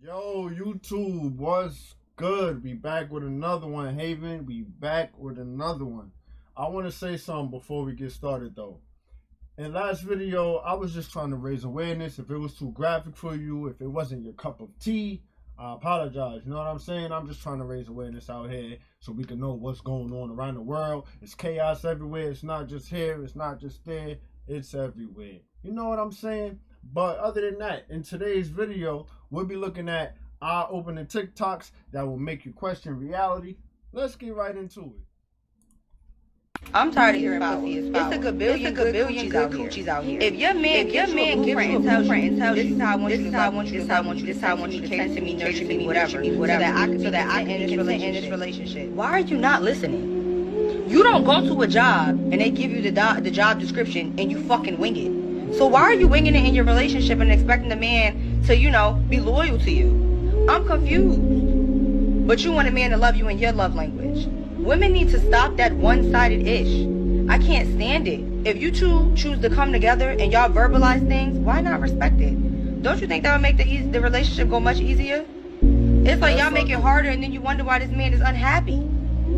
Yo, YouTube, what's good? We back with another one, Haven. We back with another one. I want to say something before we get started, though. In last video, I was just trying to raise awareness. If it was too graphic for you, if it wasn't your cup of tea, I apologize. You know what I'm saying? I'm just trying to raise awareness out here so we can know what's going on around the world. It's chaos everywhere. It's not just here. It's not just there. It's everywhere. You know what I'm saying? But other than that, in today's video, we'll be looking at eye-opening TikToks that will make you question reality. Let's get right into it. I'm tired of hearing pussy is foul. It's a good billion good coochies out here. If your man gives you a blueprint and tells you, this is how I want you to love me, this is how I want you to cater to me, nurture me, whatever, so that I can end this relationship. Why are you not listening? You don't go to a job and they give you the job description and you fucking wing it. So why are you winging it in your relationship and expecting the man to, be loyal to you? I'm confused. But you want a man to love you in your love language. Women need to stop that one-sided ish. I can't stand it. If you two choose to come together and y'all verbalize things, why not respect it? Don't you think that would make the relationship go much easier? It's like y'all make it harder and then you wonder why this man is unhappy.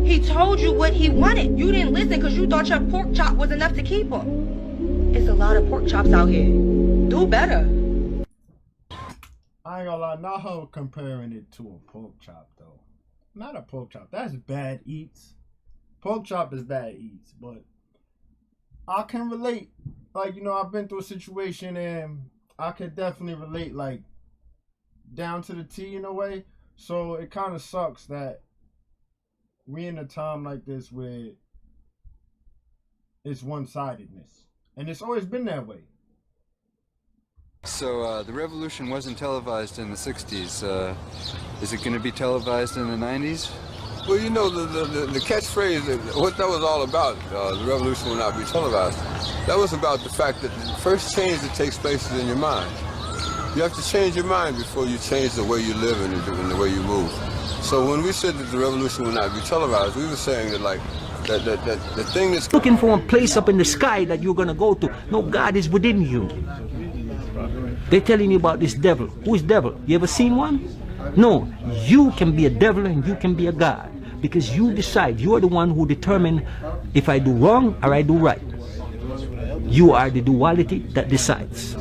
He told you what he wanted. You didn't listen because you thought your pork chop was enough to keep him. It's a lot of pork chops out here. Do better. I ain't gonna lie, not her comparing it to a pork chop, though. Not a pork chop. That's bad eats. Pork chop is bad eats, but I can relate. Like, I've been through a situation and I could definitely relate, like, down to the T in a way. So it kind of sucks that we in a time like this where it's one-sidedness. And it's always been that way. So the revolution wasn't televised in the 60s. Is it going to be televised in the 90s? Well, the catchphrase, what that was all about, the revolution will not be televised, that was about the fact that the first change that takes place is in your mind. You have to change your mind before you change the way you live and the way you move. So when we said that the revolution will not be televised, we were saying that, like, the thing that's looking for a place up in the sky that you're gonna go to. No, God is within you. They're telling you about this devil. Who is devil? You ever seen one? No, you can be a devil and you can be a God, because you decide. You are the one who determine if I do wrong or I do right. You are the duality that decides.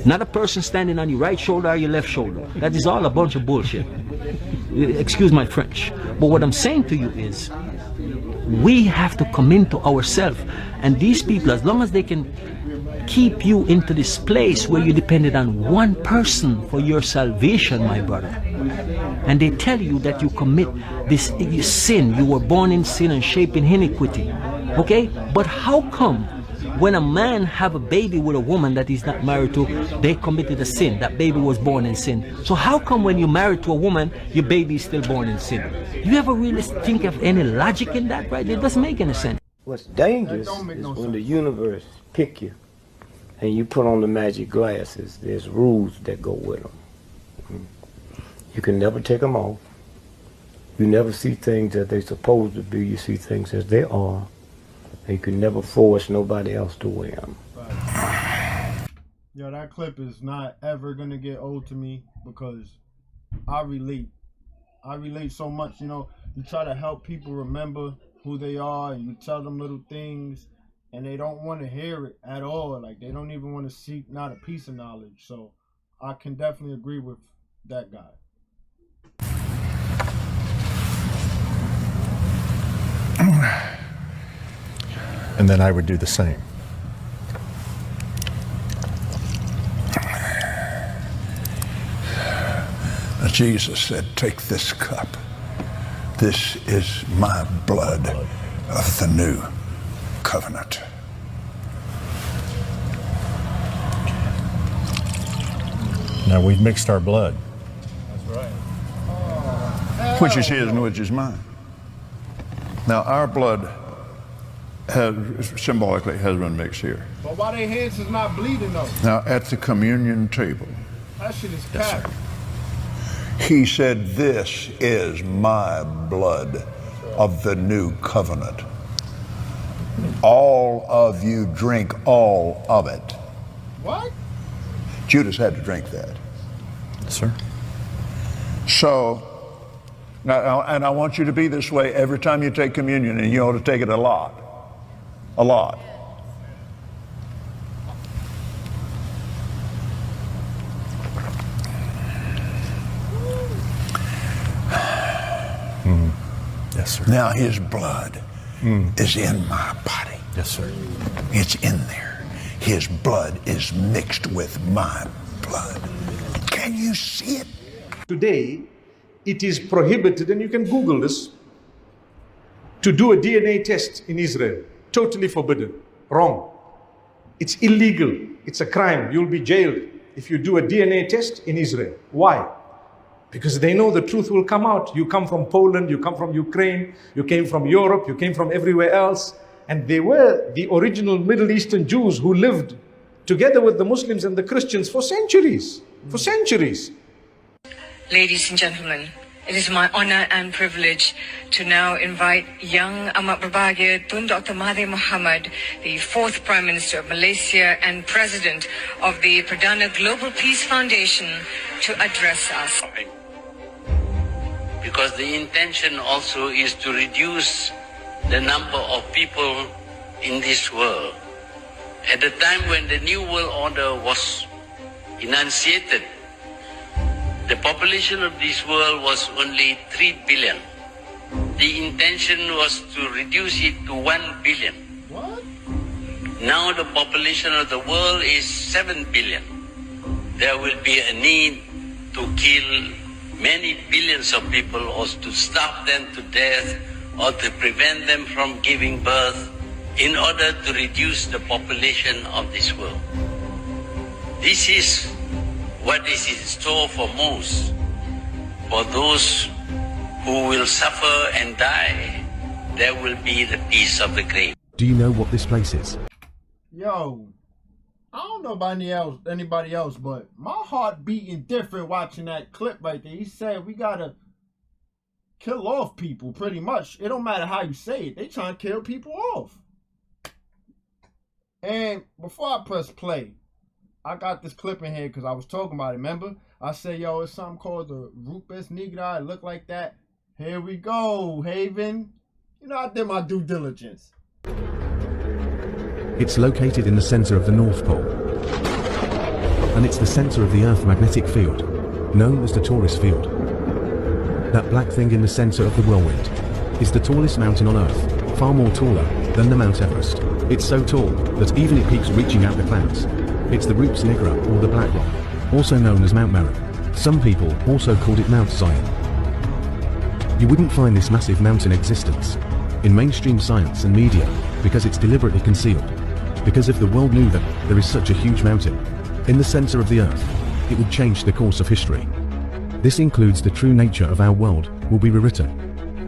Not a person standing on your right shoulder or your left shoulder. That is all a bunch of bullshit. Excuse my French. But what I'm saying to you is, we have to come into ourselves, and these people, as long as they can keep you into this place where you depended on one person for your salvation, my brother, and they tell you that you commit this sin, you were born in sin and shaped in iniquity, okay? But how come when a man have a baby with a woman that he's not married to, they committed a sin? That baby was born in sin. So how come when you're married to a woman, your baby is still born in sin? You ever really think of any logic in that, right? It doesn't make any sense. What's dangerous is when the universe pick you and you put on the magic glasses. There's rules that go with them. You can never take them off. You never see things as they're supposed to be. You see things as they are. And you can never force nobody else to wear them. Yo, that clip is not ever gonna get old to me because I relate. I relate so much. You try to help people remember who they are, and you tell them little things, and they don't want to hear it at all. Like, they don't even want to seek not a piece of knowledge. So I can definitely agree with that guy. And then I would do the same. Jesus said, "Take this cup. This is my blood of the new covenant." Now we've mixed our blood. That's right. Which is his and which is mine. Now our blood symbolically has been mixed here. But why their hands is not bleeding though? Now at the communion table, That shit is cap. he said, "This is my blood of the new covenant. All of you drink all of it." What? Judas had to drink that. Sir? So, now, and I want you to be this way every time you take communion, and you ought to take it a lot. A lot. Yes, sir. Now his blood is in my body. Yes, sir. It's in there. His blood is mixed with my blood. Can you see it? Today, it is prohibited, and you can Google this, to do a DNA test in Israel. Totally forbidden. Wrong. It's illegal. It's a crime. You'll be jailed if you do a DNA test in Israel. Why? Because they know the truth will come out. You come from Poland, you come from Ukraine, you came from Europe, you came from everywhere else. And they were the original Middle Eastern Jews who lived together with the Muslims and the Christians for centuries. For centuries. Ladies and gentlemen, it is my honor and privilege to now invite young Amat Berbahagia Tun Dr. Mahathir Mohamad, the fourth Prime Minister of Malaysia and President of the Perdana Global Peace Foundation, to address us. Because the intention also is to reduce the number of people in this world. At the time when the New World Order was enunciated, the population of this world was only 3 billion. The intention was to reduce it to 1 billion. What? Now the population of the world is 7 billion. There will be a need to kill many billions of people, or to starve them to death, or to prevent them from giving birth, in order to reduce the population of this world. This is what is in store for most. For those who will suffer and die, there will be the peace of the grave. Do you know what this place is? Yo, I don't know about anybody else, but my heart beating different watching that clip right there. He said we gotta kill off people, pretty much. It don't matter how you say it. They trying to kill people off. And before I press play, I got this clip in here because I was talking about it, remember? I said, yo, it's something called the Rupes Nigra. It look like that. Here we go, Haven. You know, I did my due diligence. It's located in the center of the North Pole. And it's the center of the Earth magnetic field, known as the Taurus field. That black thing in the center of the whirlwind is the tallest mountain on Earth, far more taller than the Mount Everest. It's so tall that even it peaks reaching out the clouds. It's the Rupes Nigra, or the Black Rock, also known as Mount Meru. Some people also called it Mount Zion. You wouldn't find this massive mountain existence in mainstream science and media because it's deliberately concealed. Because if the world knew that there is such a huge mountain in the center of the Earth, it would change the course of history. This includes the true nature of our world will be rewritten,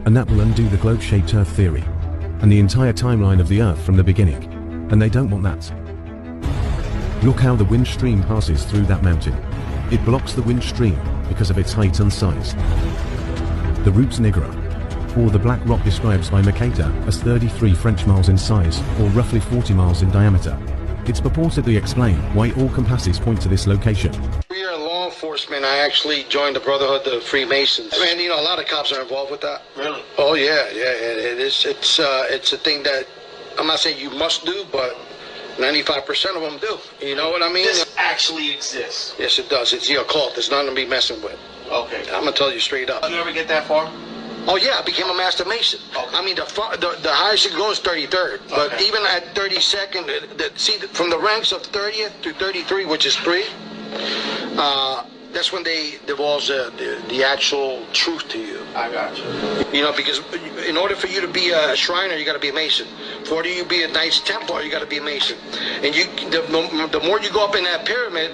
and that will undo the globe-shaped Earth theory and the entire timeline of the Earth from the beginning, and they don't want that. Look how the wind stream passes through that mountain. It blocks the wind stream because of its height and size. The Rupes Nigra, or the Black Rock, describes by Mercator as 33 French miles in size, or roughly 40 miles in diameter. It's purportedly explain why all compasses point to this location. We are law enforcement. I actually joined the Brotherhood of Freemasons. Man, you know, a lot of cops are involved with that. Really? Oh yeah, it is. It's a thing that I'm not saying you must do, but 95% of them do. You know what I mean? This actually exists. Yes, it does. It's the occult. It's nothing to be messing with. Okay. I'm gonna tell you straight up. Did you ever get that far? Oh yeah, I became a master mason. Okay. I mean, the highest you can go is 33rd. But Okay. even at 32nd, see, from the ranks of 30th to 33, which is 3, that's when they divulge the actual truth to you. I got you. You know, because in order for you to be a Shriner, you got to be a Mason. For you to be a Knights Templar, you got to be a Mason. And the more you go up in that pyramid,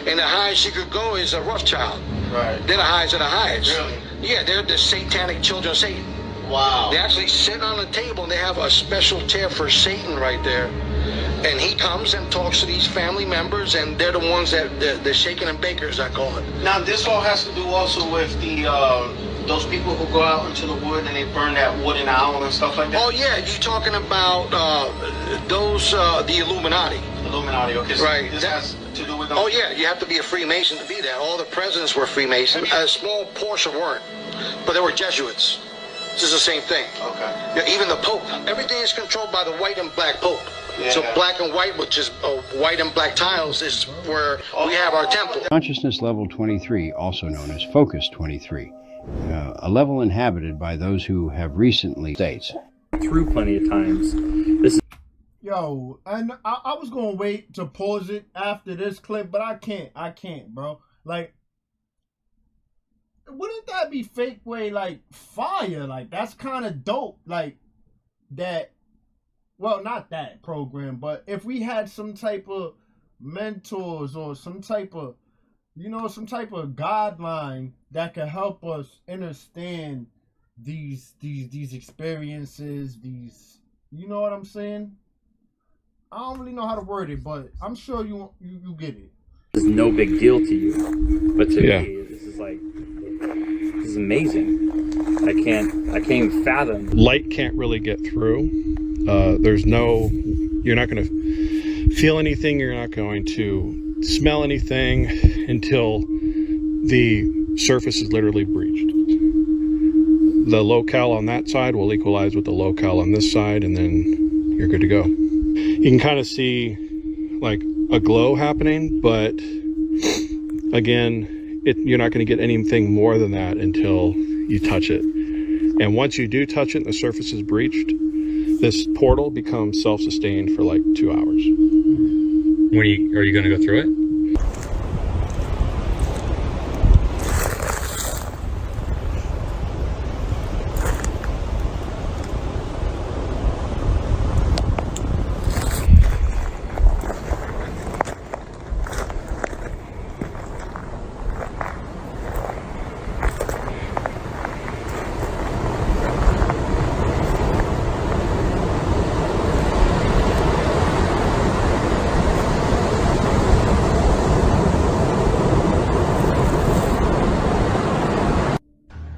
and the highest you could go is a Rothschild. Right. They're the highest of the highest. Really? Yeah, they're the satanic children of Satan. Wow. They actually sit on a table and they have a special chair for Satan right there. And he comes and talks to these family members, and they're the ones that the shaking and bakers, I call it. Now, this all has to do also with the those people who go out into the wood and they burn that wooden owl and stuff like that. Oh yeah, you're talking about those the Illuminati. Illuminati. Okay. So Right. This has to do with them? Oh yeah, you have to be a Freemason to be that. All the presidents were Freemasons. A small portion weren't, but they were Jesuits. This is the same thing. Okay. Yeah, even the Pope. Everything is controlled by the white and black Pope. Yeah. So black and white, which is white and black tiles, is where we have our temple. Consciousness level 23, also known as focus 23, a level inhabited by those who have recently states. Through plenty of times. This is Yo, and I was gonna wait to pause it after this clip, but I can't, bro. Like, wouldn't that be fake way like fire? Like, that's kind of dope. Like that. Well, not that program, but if we had some type of mentors or some type of, some type of guideline that could help us understand these experiences, these, you know what I'm saying? I don't really know how to word it, but I'm sure you get it. It's no big deal to you, but to me, this is amazing. I can't even fathom. Light can't really get through. You're not going to feel anything, you're not going to smell anything until the surface is literally breached. The locale on that side will equalize with the locale on this side, and then you're good to go. You can kind of see like a glow happening, but again, you're not going to get anything more than that until you touch it. And once you do touch it and the surface is breached, this portal becomes self-sustained for like 2 hours. Are you going to go through it?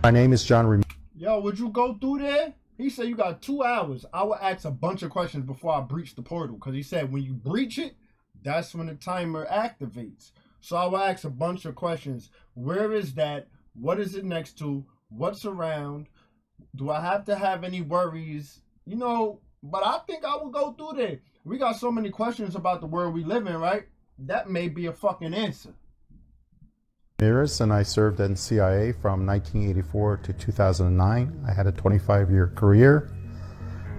My name is John. Yo, would you go through there? He said you got 2 hours. I would ask a bunch of questions before I breach the portal, because he said when you breach it, that's when the timer activates. So I will ask a bunch of questions. Where is that? What is it next to? What's around? Do I have to have any worries? But I think I will go through there. We got so many questions about the world we live in, right? That may be a fucking answer. And I served in CIA from 1984 to 2009. I had a 25-year career,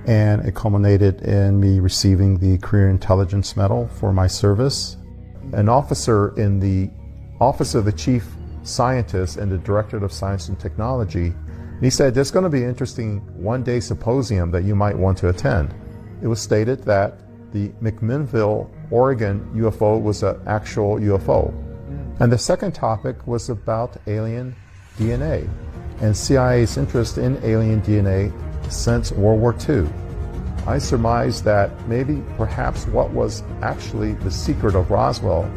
and it culminated in me receiving the Career Intelligence Medal for my service. An officer in the Office of the Chief Scientist and the Directorate of Science and Technology, he said, there's going to be an interesting one-day symposium that you might want to attend. It was stated that the McMinnville, Oregon UFO was an actual UFO. And the second topic was about alien DNA and CIA's interest in alien DNA since World War II. I surmised that perhaps what was actually the secret of Roswell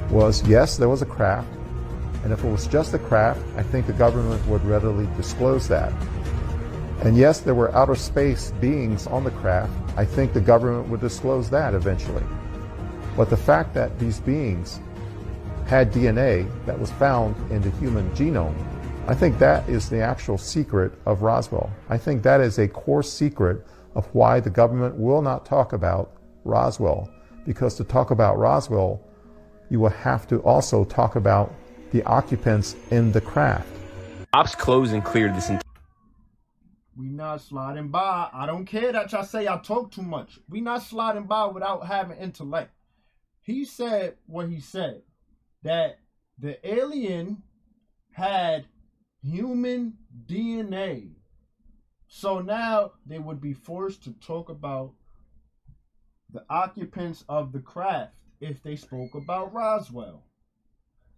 was, yes, there was a craft, and if it was just a craft, I think the government would readily disclose that. And yes, there were outer space beings on the craft. I think the government would disclose that eventually. But the fact that these beings had DNA that was found in the human genome, I think that is the actual secret of Roswell. I think that is a core secret of why the government will not talk about Roswell, because to talk about Roswell, you will have to also talk about the occupants in the craft. Ops closed and cleared this entire. We not sliding by. I don't care that y'all say I talk too much. We not sliding by without having intellect. He said what he said, that the alien had human DNA. So now they would be forced to talk about the occupants of the craft if they spoke about Roswell.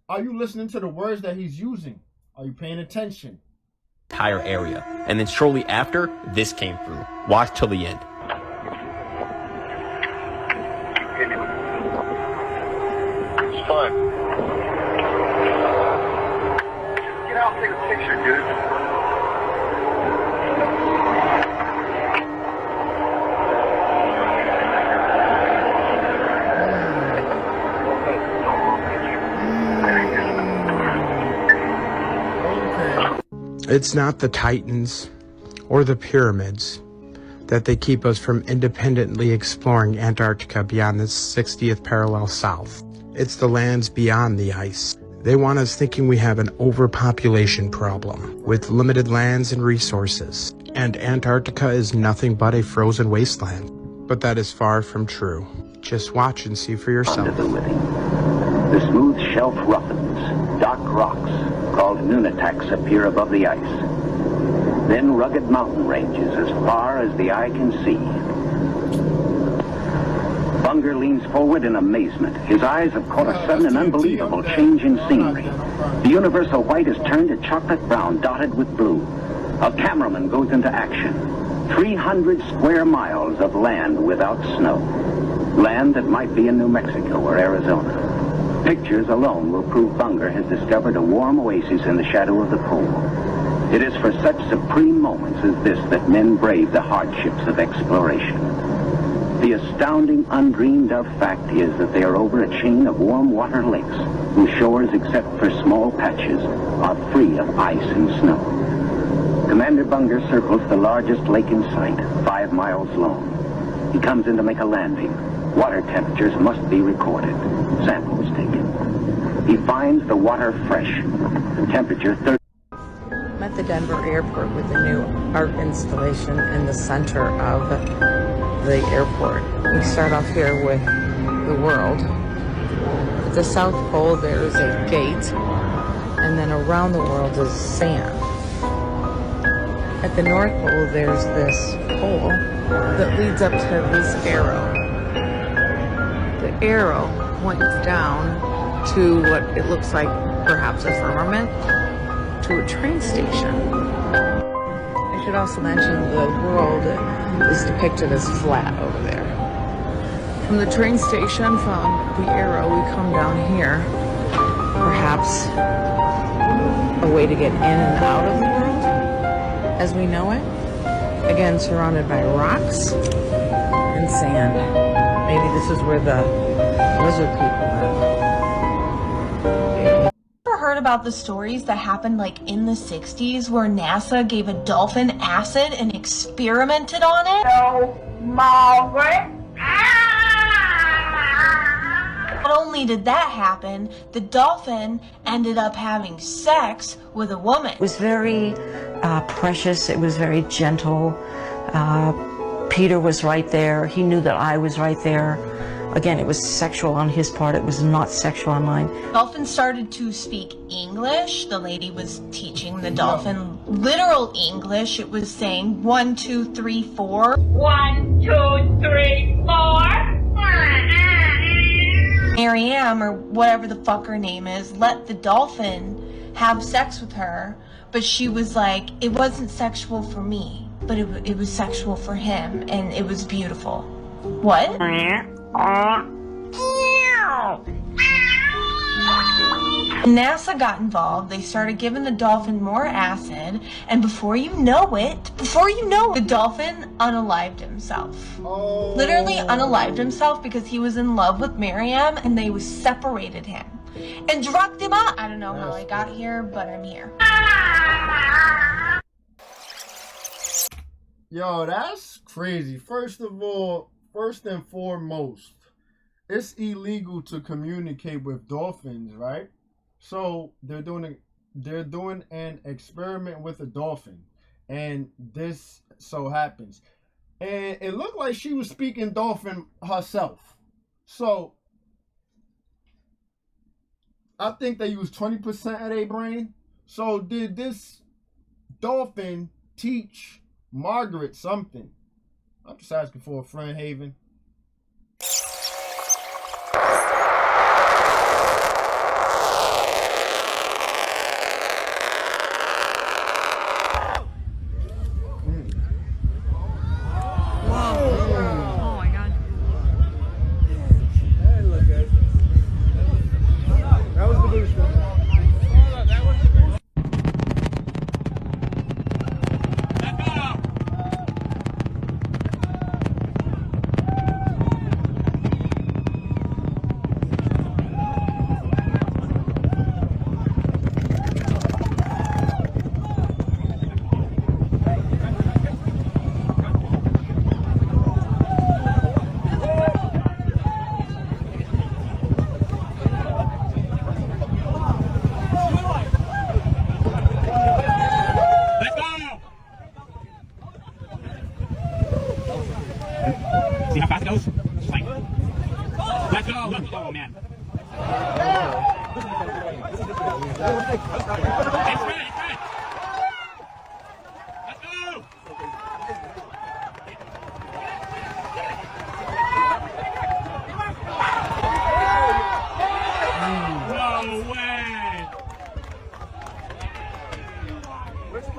Are you listening to the words that he's using? Are you paying attention? Entire area. And then shortly after, this came through. Watch till the end. It's fine. Get out and take a picture, dude. It's not the Titans or the pyramids that they keep us from independently exploring Antarctica beyond the 60th parallel south. It's the lands beyond the ice. They want us thinking we have an overpopulation problem with limited lands and resources, and Antarctica is nothing but a frozen wasteland. But that is far from true. Just watch and see for yourself. Under the living. The smooth shelf roughens. Dark rocks, called nunataks, appear above the ice. Then rugged mountain ranges as far as the eye can see. Bunger leans forward in amazement. His eyes have caught a sudden and unbelievable change in scenery. The universal white has turned to chocolate brown, dotted with blue. A cameraman goes into action. 300 square miles of land without snow. Land that might be in New Mexico or Arizona. Pictures alone will prove Bunger has discovered a warm oasis in the shadow of the pole. It is for such supreme moments as this that men brave the hardships of exploration. The astounding, undreamed of fact is that they are over a chain of warm water lakes, whose shores, except for small patches, are free of ice and snow. Commander Bunger circles the largest lake in sight, 5 miles long. He comes in to make a landing. Water temperatures must be recorded. Samples taken. He finds the water fresh. The temperature 30. I'm at the Denver airport with a new art installation in the center of the airport. We start off here with the world. At the South Pole there is a gate, and then around the world is sand. At the North Pole there's this pole that leads up to this arrow. The arrow points down to what it looks like perhaps a firmament, to a train station. I should also mention the world is depicted as flat over there. From the train station, from the arrow, we come down here. Perhaps a way to get in and out of the world as we know it. Again, surrounded by rocks and sand. Maybe this is where the lizard people live. Heard about the stories that happened like in the 60s where NASA gave a dolphin acid and experimented on it? No, Margaret. Not only did that happen, the dolphin ended up having sex with a woman. It was very precious. It was very gentle. Peter was right there. He knew that I was right there. Again, it was sexual on his part. It was not sexual on mine. Dolphin started to speak English. The lady was teaching the dolphin literal English. It was saying 1, 2, 3, 4. 1, 2, 3, 4. Mariam, or whatever the fuck her name is, let the dolphin have sex with her, but she was like, it wasn't sexual for me, but it was sexual for him, and it was beautiful. What? NASA got involved. They started giving the dolphin more acid, and before you know it, the dolphin unalived himself. Literally unalived himself because he was in love with Miriam, and they separated him and drugged him up. I don't know how I got here, but I'm here. Yo, that's crazy. First of all, first and foremost, it's illegal to communicate with dolphins, right? So they're doing an experiment with a dolphin, and this so happens, and it looked like she was speaking dolphin herself. So I think they use 20% of their brain. So did this dolphin teach Margaret something? I'm just asking for a friend, Haven.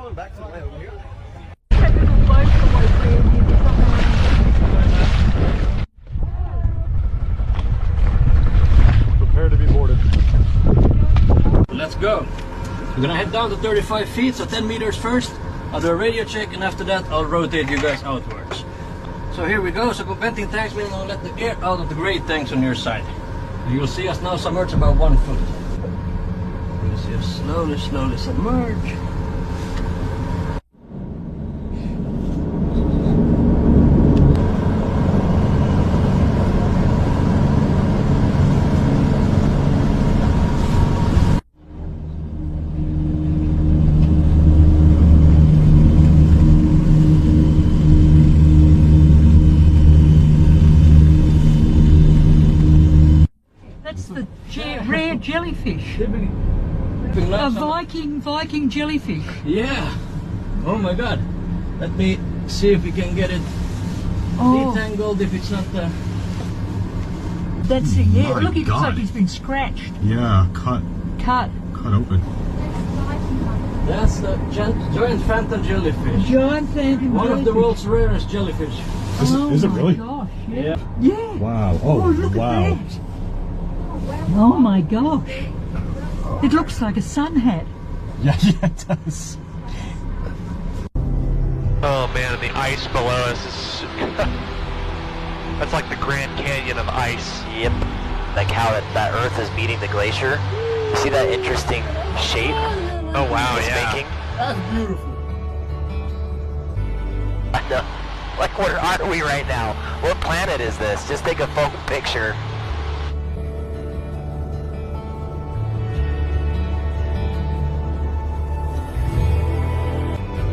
Prepare to be boarded. Let's go. We're gonna head down to 35 feet, so 10 meters first. I'll do a radio check, and after that, I'll rotate you guys outwards. So here we go. So venting tanks, meaning I'll let the air out of the gray tanks on your side. You'll see us now submerge about 1 foot. You'll see us slowly, slowly submerge. That's the rare jellyfish. A Viking jellyfish. Yeah. Oh my God. Let me see if we can get it detangled. If it's not. That's it. Yeah. My Look, it looks God. like he's been scratched. Yeah, cut open. That's the giant phantom jellyfish. Giant phantom One of the jellyfish. world's rarest jellyfish. Is it really? Gosh, Yeah. yeah. Wow. Oh, look wow. at that. Oh my gosh. It looks like a sun hat. Yeah, it does. Oh man, the ice below us is... That's like the Grand Canyon of ice. Yep. Like how that Earth is meeting the glacier. You see that interesting shape? Oh wow, it's yeah. making? That's beautiful. I know. Like, where are we right now? What planet is this? Just take a photo picture.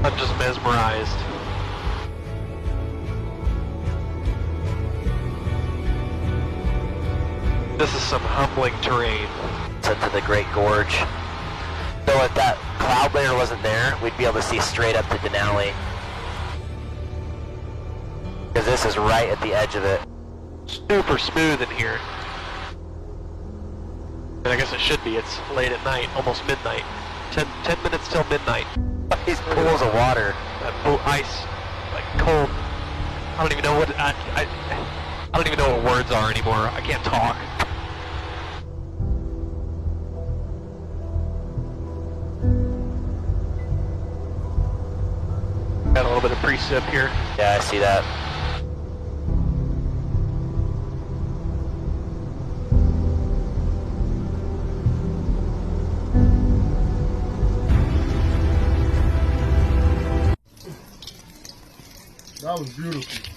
I'm just mesmerized. This is some humbling terrain. Into the Great Gorge. So if that cloud layer wasn't there, we'd be able to see straight up to Denali. Because this is right at the edge of it. Super smooth in here. And I guess it should be. It's late at night, almost midnight. 10 minutes till midnight. These pools of water. That pool, ice, like cold. I don't even know what I don't even know what words are anymore. I can't talk. Got a little bit of precip here. Yeah, I see that. That was beautiful.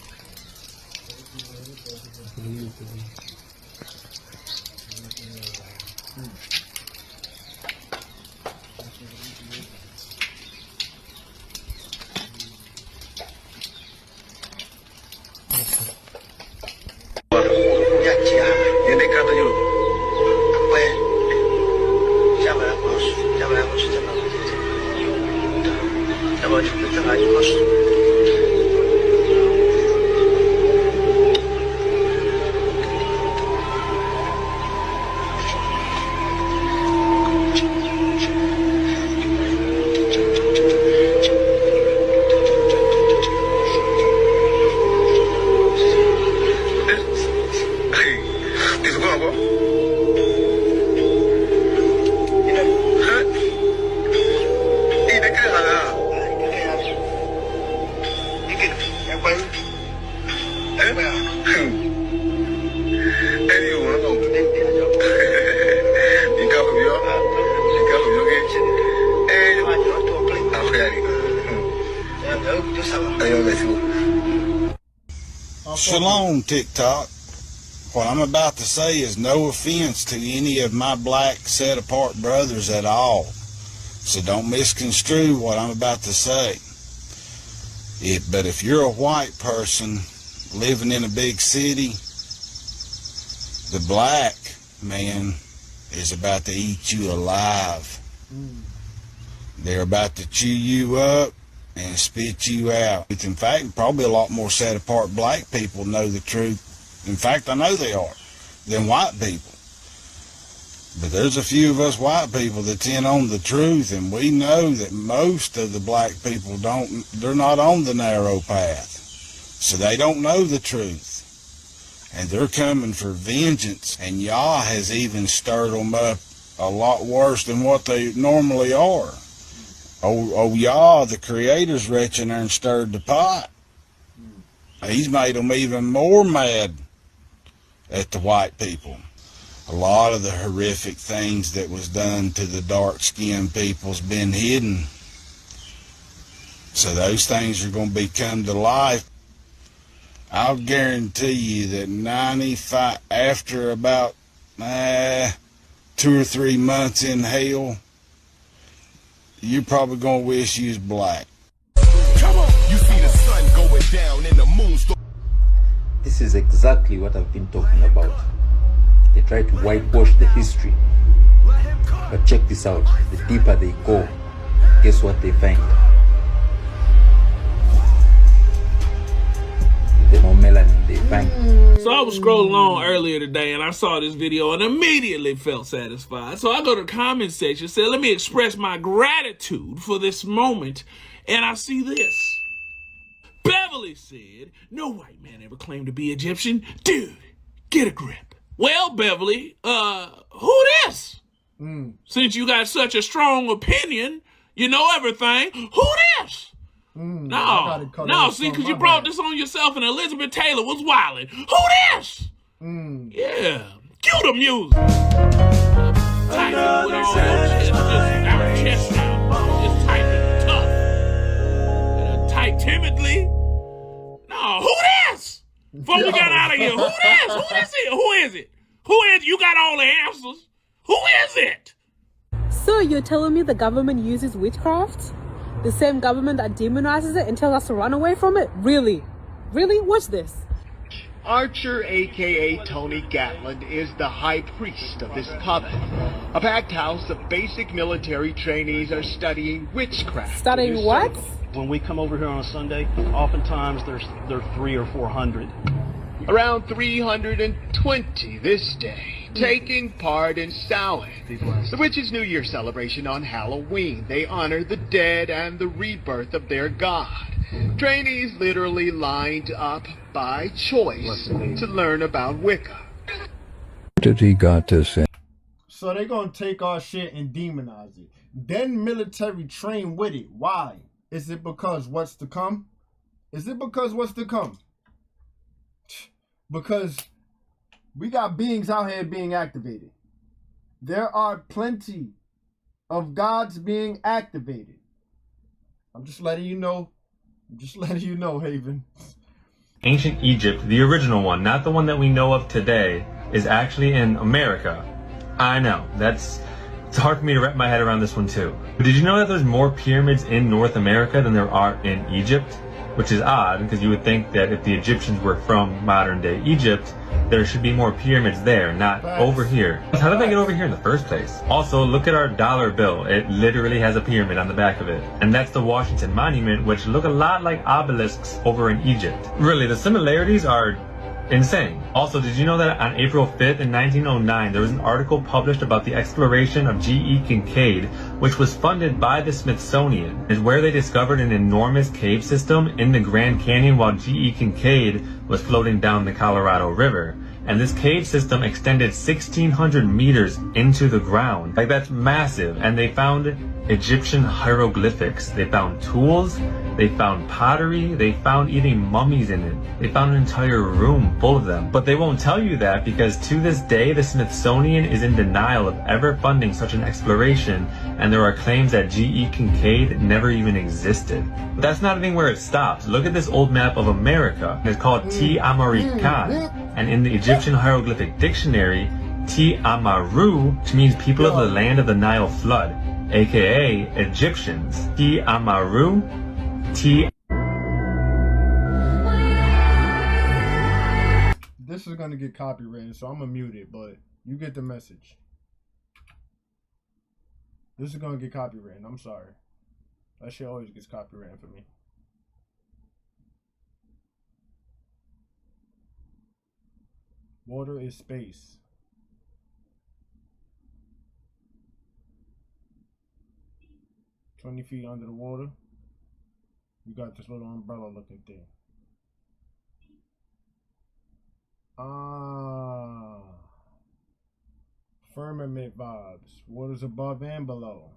Shalom, TikTok. What I'm about to say is no offense to any of my black set-apart brothers at all. So don't misconstrue what I'm about to say. But if you're a white person living in a big city, the black man is about to eat you alive. They're about to chew you up and spit you out. In fact, probably a lot more set-apart black people know the truth. In fact, I know they are, than white people. But there's a few of us white people that's in on the truth, and we know that most of the black people they're not on the narrow path. So they don't know the truth. And they're coming for vengeance, and Yah has even stirred them up a lot worse than what they normally are. Oh, Yah, the Creator's reaching there and stirred the pot. He's made them even more mad at the white people. A lot of the horrific things that was done to the dark-skinned people's been hidden. So those things are going to come to life. I'll guarantee you that 95, after about 2 or 3 months in hell, you're probably going to wish you was black. Come on, you see the sun going down and the moon. This is exactly what I've been talking about. They try to whitewash the history. But check this out. The deeper they go, guess what they find? The more melanin they find. So I was scrolling on earlier today and I saw this video and immediately felt satisfied. So I go to the comment section, said, let me express my gratitude for this moment. And I see this. Beverly said, no white man ever claimed to be Egyptian. Dude, get a grip. Well, Beverly, who this? Since you got such a strong opinion, you know everything, who this? No, see, because you brought this on yourself and Elizabeth Taylor was wilding. Who this? Yeah, cue the music. Type it with all your chest, just out chest now. Just type it tough. Type timidly. No, who this? Before we got out of here, who this? Who this is? Who is it? Who is it? You got all the answers. Who is it? So you're telling me the government uses witchcraft? The same government that demonizes it and tells us to run away from it? Really? Really? Watch this. Archer, aka Tony Gatland, is the high priest of this coven. A packed house of basic military trainees are studying witchcraft. Studying what? When we come over here on a Sunday, oftentimes there's 300 or 400. Around 320 this day, taking part in Samhain, the witches' New Year celebration on Halloween. They honor the dead and the rebirth of their god. Trainees literally lined up by choice to learn about Wicca. Did he got this in? So they're going to take our shit and demonize it. Then military train with it. Why? Is it because what's to come? Is it because what's to come? Because we got beings out here being activated. There are plenty of gods being activated. I'm just letting you know. I'm just letting you know, Haven. Ancient Egypt, the original one, not the one that we know of today, is actually in America. I know, it's hard for me to wrap my head around this one too. But did you know that there's more pyramids in North America than there are in Egypt? Which is odd, because you would think that if the Egyptians were from modern day Egypt, there should be more pyramids there, not over here. How did they get over here in the first place? Also, look at our dollar bill. It literally has a pyramid on the back of it. And that's the Washington Monument, which look a lot like obelisks over in Egypt. Really, the similarities are insane. Also, did you know that on April 5th in 1909, there was an article published about the exploration of G.E. Kincaid, which was funded by the Smithsonian, is where they discovered an enormous cave system in the Grand Canyon while G.E. Kincaid was floating down the Colorado River. And this cave system extended 1,600 meters into the ground. Like, that's massive. And they found Egyptian hieroglyphics. They found tools. They found pottery. They found even mummies in it. They found an entire room full of them. But they won't tell you that because to this day, the Smithsonian is in denial of ever funding such an exploration. And there are claims that G.E. Kincaid never even existed. But that's not even where it stops. Look at this old map of America. It's called Ti Amarikan. And in the Egyptian hieroglyphic dictionary, Ti Amaru, which means people of the land of the Nile flood, aka Egyptians. Ti Amaru, Ti. This is gonna get copyrighted, so I'm gonna mute it, but you get the message. This is gonna get copyrighted. I'm sorry. That shit always gets copyrighted for me. Water is space. 20 feet under the water. You got this little umbrella looking thing. Firmament vibes. Waters above and below.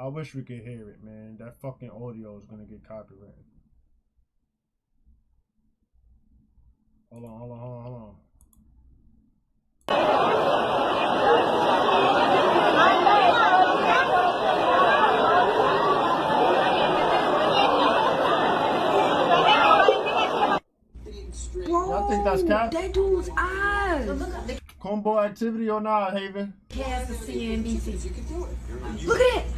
I wish we could hear it, man. That fucking audio is gonna get copyrighted. Hold on. Y'all think that's cap? That dude's eyes. Combo activity or not, Haven? Yes, the CNBC. Look at it.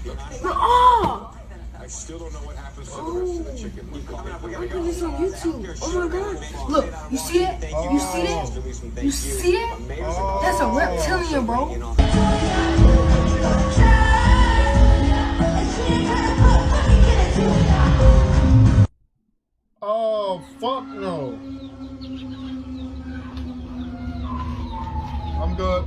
Oh! I still don't know what happens to the rest of the chicken. Look at this on YouTube. Oh my god. Look, you see it? You see it? You see it? That's a reptilian, bro. Oh, fuck no. I'm good.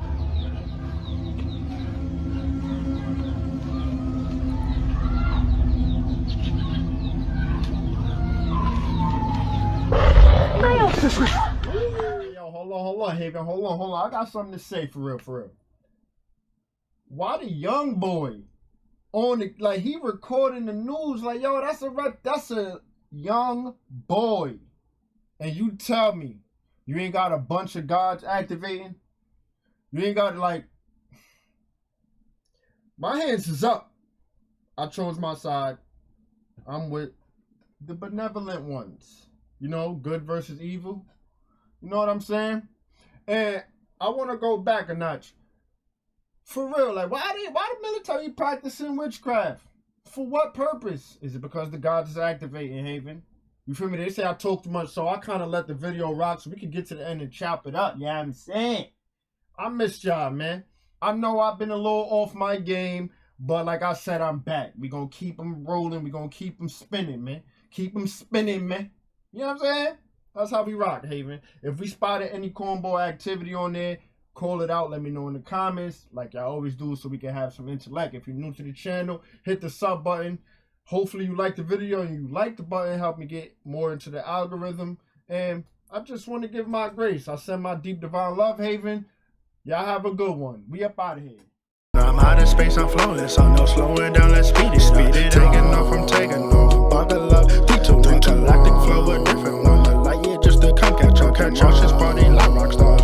Yo, hold on, Haven. Hold on. I got something to say for real. Why the young boy on it, like he recording the news, like, yo, that's a young boy. And you tell me you ain't got a bunch of gods activating? You ain't got, like, my hands is up. I chose my side. I'm with the benevolent ones. You know, good versus evil. You know what I'm saying? And I want to go back a notch. For real, like, why the military practicing witchcraft? For what purpose? Is it because the gods is activating, Haven? You feel me? They say I talk too much, so I kind of let the video rock so we can get to the end and chop it up. You know what I'm saying? I missed y'all, man. I know I've been a little off my game, but like I said, I'm back. We gonna keep them rolling. We gonna keep them spinning, man. Keep them spinning, man. You know what I'm saying? That's how we rock, Haven. If we spotted any cornball activity on there, call it out. Let me know in the comments, like y'all always do, so we can have some intellect. If you're new to the channel, hit the sub button. Hopefully you like the video and you like the button. Help me get more into the algorithm. And I just want to give my grace. I send my deep divine love, Haven. Y'all have a good one. We up out of here. I'm out of space, I'm flowing, so no slowing down, let's speed it. Taking off, I'm taking off. Buckle up, P2, galactic flow, a different one. The light, yeah, just to come catch on. Catch on, this party like rock stars.